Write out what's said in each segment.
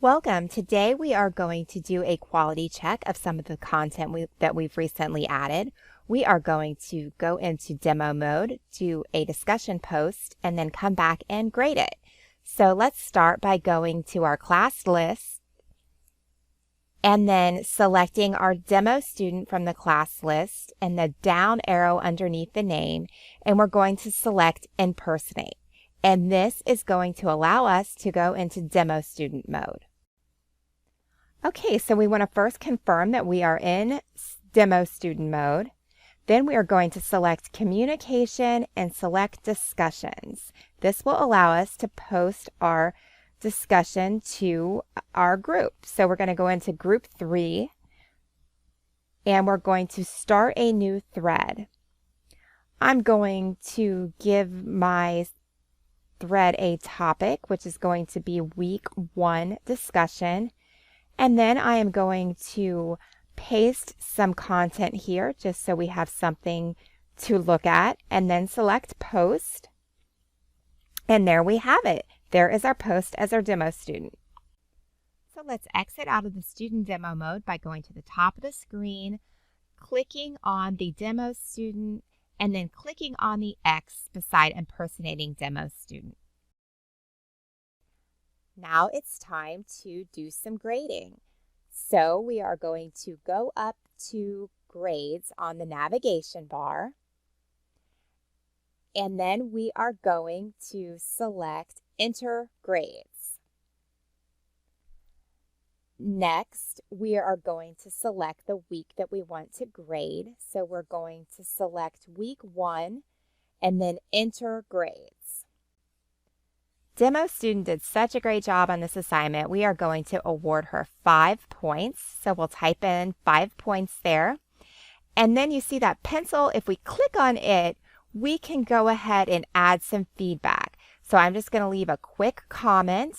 Welcome. Today we are going to do a quality check of some of the content that we've recently added. We are going to go into demo mode, do a discussion post, and then come back and grade it. So let's start by going to our class list and then selecting our demo student from the class list and the down arrow underneath the name, and we're going to select impersonate. And this is going to allow us to go into demo student mode. Okay, so we want to first confirm that we are in demo student mode. Then we are going to select communication and select discussions. This will allow us to post our discussion to our group. So we're going to go into group 3 and we're going to start a new thread. I'm going to give my thread a topic, which is going to be week 1 discussion. And then I am going to paste some content here just so we have something to look at, and then select post. And there we have it. There is our post as our demo student. So let's exit out of the student demo mode by going to the top of the screen, clicking on the demo student, and then clicking on the X beside impersonating demo student. Now it's time to do some grading. So we are going to go up to grades on the navigation bar. And then we are going to select enter grades. Next, we are going to select the week that we want to grade. So we're going to select week 1 and then enter grades. Demo student did such a great job on this assignment. We are going to award her 5 points. So we'll type in 5 points there. And then you see that pencil, if we click on it, we can go ahead and add some feedback. So I'm just going to leave a quick comment,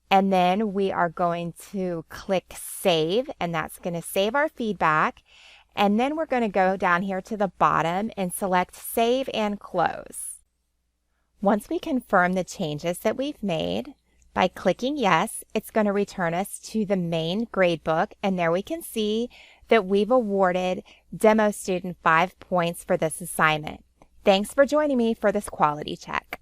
and then we are going to click save, and that's going to save our feedback. And then we're going to go down here to the bottom and select save and close. Once we confirm the changes that we've made, by clicking yes, it's going to return us to the main gradebook, and there we can see that we've awarded demo student 5 points for this assignment. Thanks for joining me for this quality check.